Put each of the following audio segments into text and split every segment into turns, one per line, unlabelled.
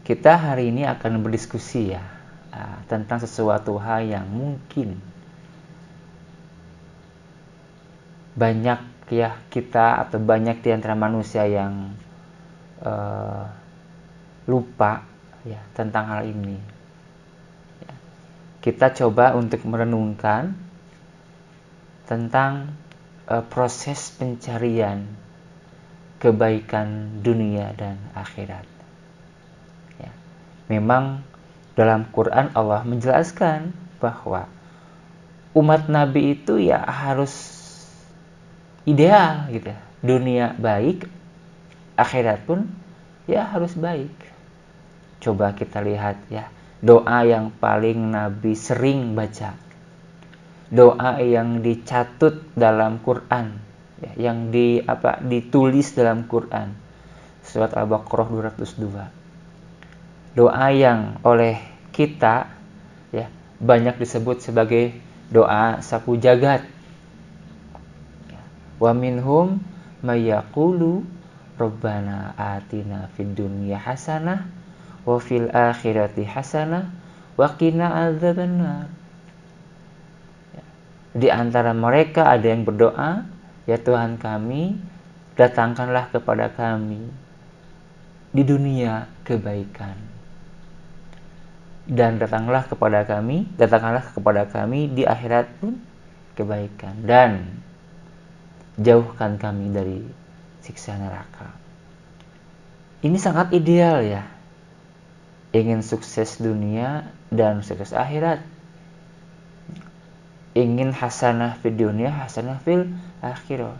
kita hari ini akan berdiskusi ya tentang sesuatu hal yang mungkin banyak ya kita atau banyak di antara manusia yang lupa ya tentang hal ini. Ya. Kita coba untuk merenungkan tentang proses pencarian kebaikan dunia dan akhirat. Ya. Memang dalam Quran Allah menjelaskan bahwa umat Nabi itu ya harus ideal gitu. Dunia baik, akhirat pun ya harus baik. Coba kita lihat ya, doa yang paling Nabi sering baca. Doa yang dicatut dalam Quran, ya, yang ditulis dalam Quran. Surat Al-Baqarah 202. Doa yang oleh kita ya banyak disebut sebagai doa sapu jagat. Wa minhum may yaqulu rabbana atina fid dunya hasanah wa fil akhirati hasanah wa qina adzabannar. Di antara mereka ada yang berdoa, ya Tuhan kami, datangkanlah kepada kami di dunia kebaikan. Dan datangkanlah kepada kami di akhirat pun kebaikan, dan jauhkan kami dari siksa neraka. Ini sangat ideal ya. Ingin sukses dunia dan sukses akhirat. Ingin hasanah fid dunia, hasanah fil akhirah.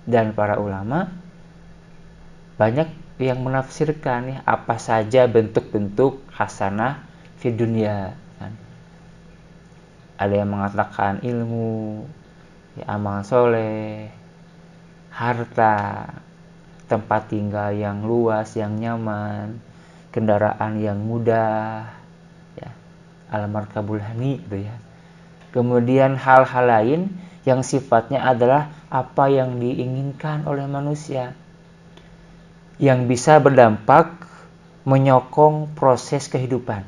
Dan para ulama banyak yang menafsirkan ya, apa saja bentuk-bentuk hasanah fid dunia kan. Ada yang mengatakan ilmu, ya, amal soleh, harta, tempat tinggal yang luas, yang nyaman, kendaraan yang mudah, ya, al-markabul hani gitu ya. Kemudian hal-hal lain yang sifatnya adalah apa yang diinginkan oleh manusia, yang bisa berdampak menyokong proses kehidupan.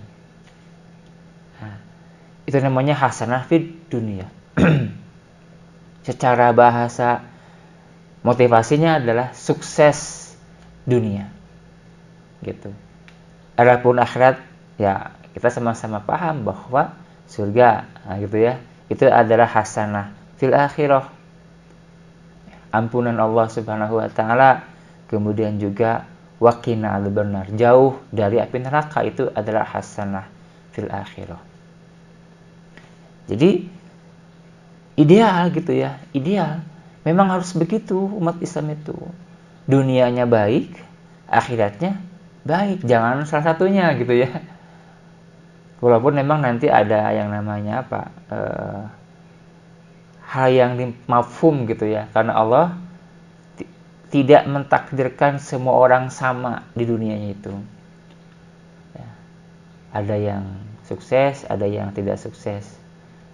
Nah, itu namanya hasanah fid dunia. Secara bahasa motivasinya adalah sukses dunia. Gitu. Adapun akhirat ya kita sama-sama paham bahwa surga, nah gitu ya. Itu adalah hasanah fil akhirah. Ampunan Allah Subhanahu wa taala, kemudian juga waqina adzabannar, jauh dari api neraka, itu adalah hasanah fil akhirah. Jadi ideal gitu ya, ideal. Memang harus begitu umat Islam itu. Dunianya baik, akhiratnya baik, jangan salah satunya gitu ya. Walaupun memang nanti ada yang namanya hal yang mafhum gitu ya, karena Allah tidak mentakdirkan semua orang sama di dunianya itu. Ya. Ada yang sukses, ada yang tidak sukses,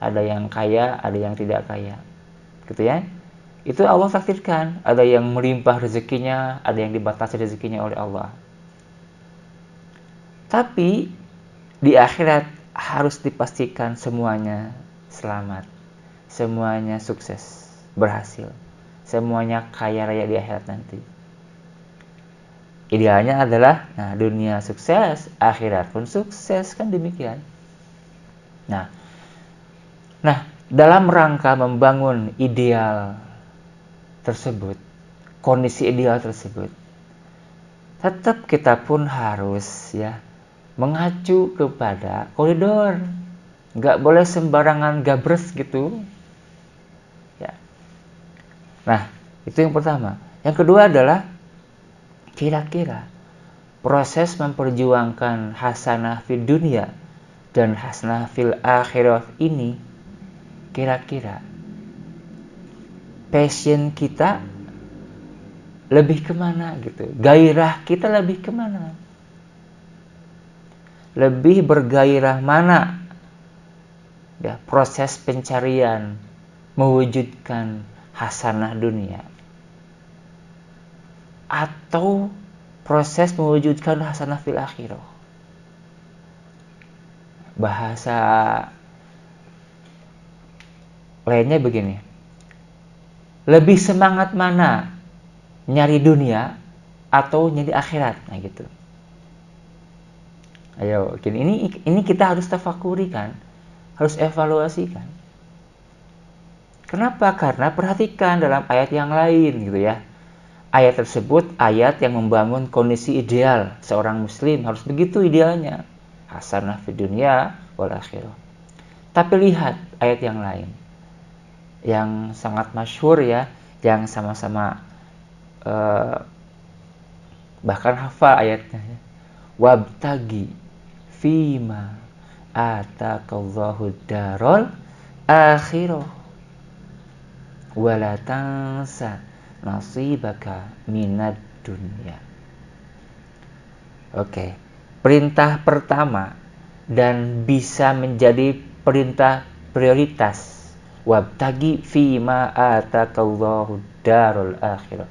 ada yang kaya, ada yang tidak kaya, gitu ya. Itu Allah takdirkan. Ada yang melimpah rezekinya, ada yang dibatasi rezekinya oleh Allah. Tapi di akhirat harus dipastikan semuanya selamat, semuanya sukses, berhasil, semuanya kaya raya di akhirat nanti. Idealnya adalah dunia sukses, akhirat pun sukses, kan demikian. Nah, dalam rangka membangun ideal tersebut, kondisi ideal tersebut, tetap kita pun harus ya mengacu kepada koridor. Nggak boleh sembarangan gabres gitu. Ya. Nah, itu yang pertama. Yang kedua adalah kira-kira proses memperjuangkan hasanah fid dunia dan hasanah fil akhirah ini, kira-kira passion kita lebih kemana gitu, gairah kita lebih kemana, lebih bergairah mana ya proses pencarian mewujudkan hasanah dunia, atau proses mewujudkan hasanah fil akhirah. Bahasa lainnya begini, lebih semangat mana, nyari dunia atau nyari akhirat? Nah gitu. Ayo, ini kita harus tafakuri kan, harus evaluasi kan. Kenapa? Karena perhatikan dalam ayat yang lain gitu ya. Ayat tersebut ayat yang membangun kondisi ideal seorang muslim, harus begitu idealnya. Hasanah fid dunya wal akhirah. Tapi lihat ayat yang lain yang sangat masyhur ya, yang sama-sama bahkan hafal ayatnya ya. Wabtagi fima atakallahu darul akhirah wala tansa nasibaka minad dunya. Oke. Perintah pertama dan bisa menjadi perintah prioritas. Wabtagi fima atakallahu darul akhirah.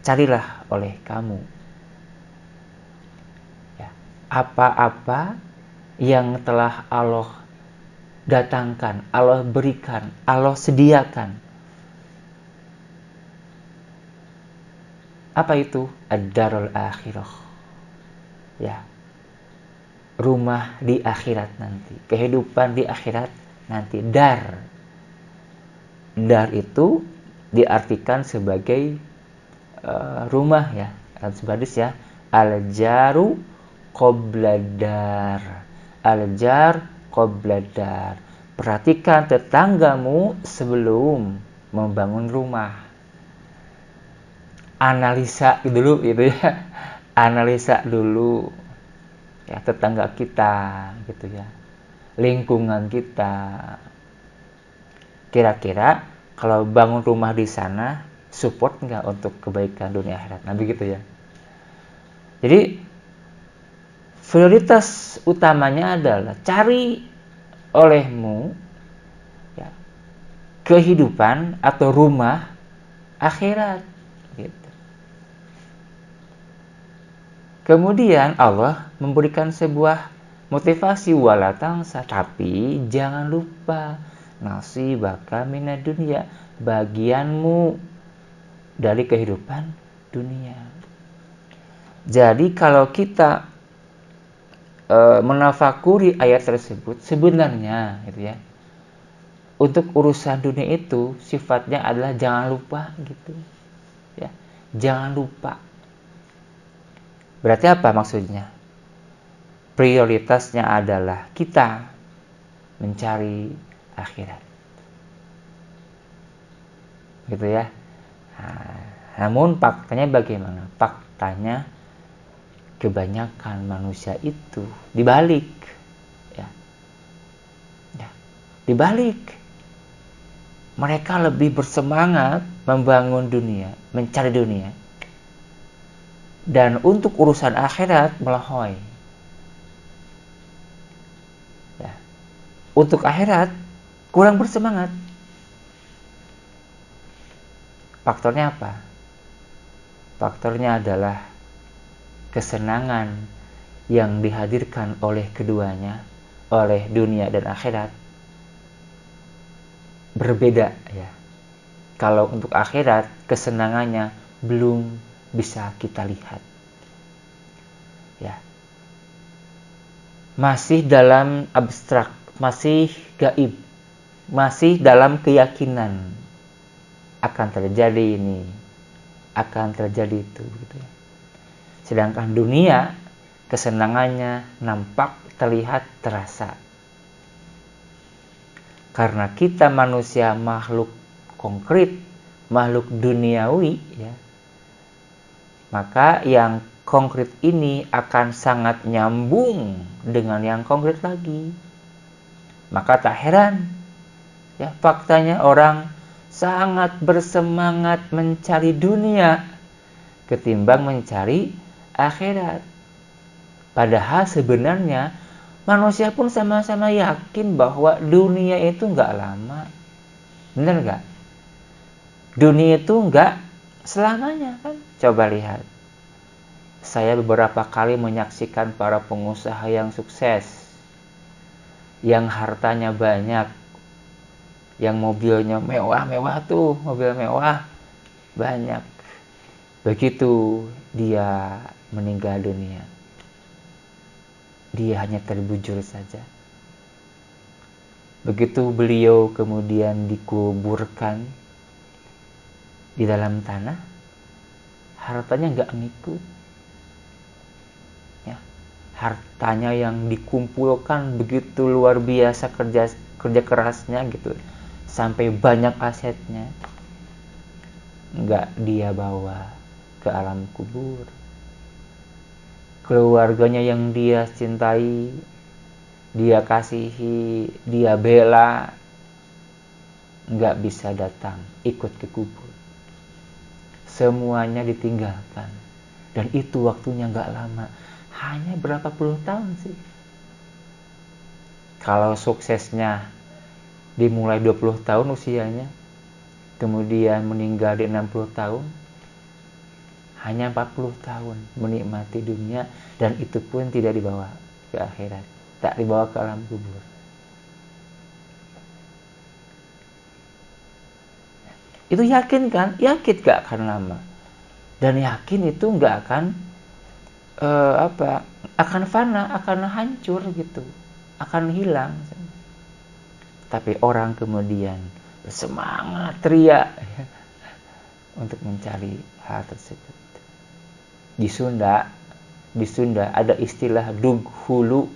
Carilah oleh kamu ya, apa-apa yang telah Allah datangkan, Allah berikan, Allah sediakan. Apa itu? Ad-darul akhirah. Ya, rumah di akhirat nanti, kehidupan di akhirat nanti. Dar itu diartikan sebagai rumah ya, sebadis ya. Al-jaru qobladar, al-jar qobladar. Perhatikan tetanggamu sebelum membangun rumah. Analisa dulu gitu ya. Analisa dulu ya tetangga kita gitu ya, lingkungan kita. Kira-kira kalau bangun rumah di sana support nggak untuk kebaikan dunia akhirat? Nah begitu ya. Jadi prioritas utamanya adalah cari olehmu ya, kehidupan atau rumah akhirat gitu. Kemudian Allah memberikan sebuah motivasi wala tansa, tapi jangan lupa nasibaka minad dunya, bagianmu dari kehidupan dunia. Jadi kalau kita menafakuri ayat tersebut, sebenarnya gitu ya, untuk urusan dunia itu sifatnya adalah jangan lupa gitu ya, jangan lupa. Berarti apa maksudnya? Prioritasnya adalah kita mencari akhirat. Gitu ya. Nah, namun faktanya bagaimana? Faktanya kebanyakan manusia itu dibalik. Ya. Ya. Dibalik. Mereka lebih bersemangat membangun dunia, mencari dunia. Dan untuk urusan akhirat melahoi. Ya. Untuk akhirat kurang bersemangat. Faktornya apa? Faktornya adalah kesenangan yang dihadirkan oleh keduanya, oleh dunia dan akhirat, berbeda ya. Kalau untuk akhirat kesenangannya belum bisa kita lihat ya, masih dalam abstrak, masih gaib, masih dalam keyakinan akan terjadi ini, akan terjadi itu gitu ya. Sedangkan dunia kesenangannya nampak, terlihat, terasa. Karena kita manusia makhluk konkret, makhluk duniawi ya, maka yang konkret ini akan sangat nyambung dengan yang konkret lagi. Maka tak heran ya, faktanya orang sangat bersemangat mencari dunia ketimbang mencari akhirat. Padahal sebenarnya manusia pun sama-sama yakin bahwa dunia itu nggak lama. Benar nggak? Dunia itu nggak selamanya kan? Coba lihat. Saya beberapa kali menyaksikan para pengusaha yang sukses, yang hartanya banyak, yang mobilnya mewah-mewah tuh, mobil mewah banyak. Begitu dia meninggal dunia, dia hanya terbujur saja. Begitu beliau kemudian dikuburkan di dalam tanah, hartanya nggak ngikut. Ya, hartanya yang dikumpulkan begitu luar biasa, kerja kerasnya gitu, sampai banyak asetnya, nggak dia bawa ke alam kubur. Keluarganya yang dia cintai, dia kasihi, dia bela, nggak bisa datang ikut ke kubur. Semuanya ditinggalkan. Dan itu waktunya nggak lama, hanya berapa puluh tahun sih. Kalau suksesnya dimulai 20 tahun usianya, kemudian meninggal di 60 tahun, hanya 40 tahun menikmati dunia, dan itu pun tidak dibawa ke akhirat, tak dibawa ke alam kubur. Itu yakin kan? Yakin gak akan lama. Dan yakin itu gak akan akan fana, akan hancur gitu, akan hilang. Tapi orang kemudian bersemangat teriak untuk mencari hal tersebut. Di Sunda ada istilah dughulu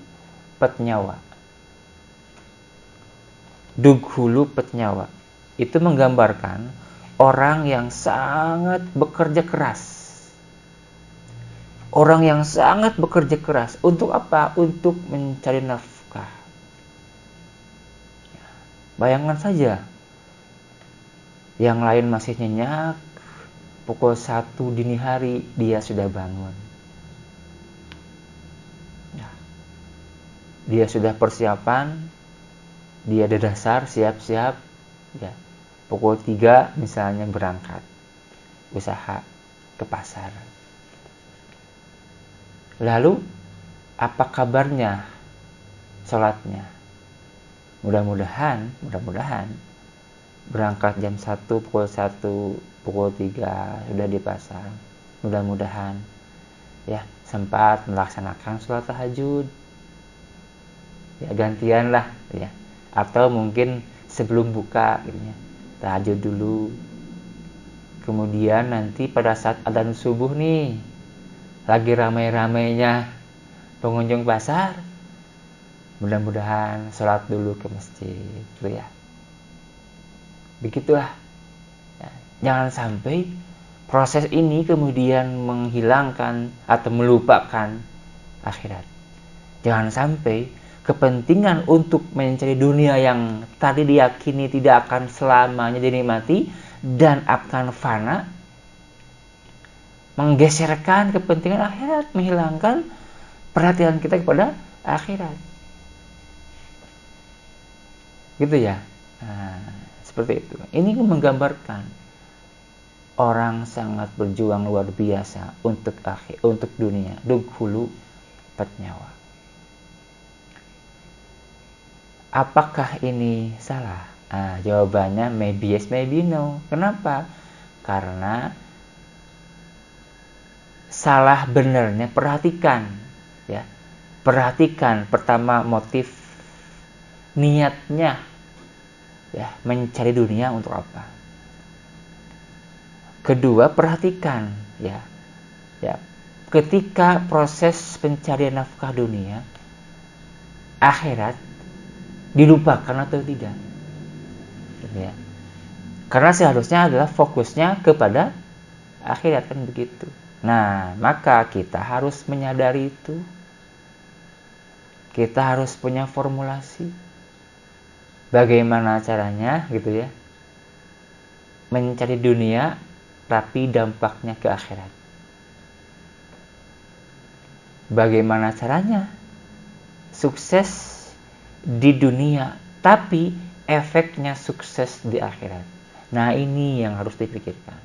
petnyawa. Dughulu petnyawa itu menggambarkan orang yang sangat bekerja keras. Orang yang sangat bekerja keras untuk apa? Untuk mencari nafkah. Bayangkan saja, yang lain masih nyenyak, pukul 1 dini hari dia sudah bangun. Dia sudah persiapan, dia ada dasar, siap-siap, ya. Pukul 3 misalnya berangkat usaha ke pasar. Lalu apa kabarnya sholatnya? Mudah-mudahan berangkat jam 1, pukul 1, pukul 3 sudah di pasar. Mudah-mudahan ya sempat melaksanakan sholat tahajud. Ya gantian lah ya. Atau mungkin sebelum buka gitu ya, tahajud dulu. Kemudian nanti pada saat adzan subuh nih, lagi ramai-ramainya pengunjung pasar, mudah-mudahan sholat dulu ke masjid gitu ya. Begitulah ya. Jangan sampai proses ini kemudian menghilangkan atau melupakan akhirat. Jangan sampai kepentingan untuk mencari dunia yang tadi diyakini tidak akan selamanya dinikmati dan akan fana, menggeserkan kepentingan akhirat, menghilangkan perhatian kita kepada akhirat. Gitu ya. Nah, seperti itu. Ini menggambarkan orang sangat berjuang luar biasa untuk dunia. Dughulu petnyawa. Apakah ini salah? Jawabannya maybe yes, maybe no. Kenapa? Karena salah benarnya perhatikan, ya. Perhatikan pertama motif niatnya, ya, mencari dunia untuk apa? Kedua, perhatikan, ya. Ketika proses pencarian nafkah dunia, akhirat dilupakan atau tidak, ya. Karena seharusnya adalah fokusnya kepada akhirat, kan begitu. Nah, maka kita harus menyadari itu. Kita harus punya formulasi. Bagaimana caranya gitu ya, mencari dunia tapi dampaknya ke akhirat. Bagaimana caranya sukses di dunia tapi efeknya sukses di akhirat. Nah, ini yang harus dipikirkan.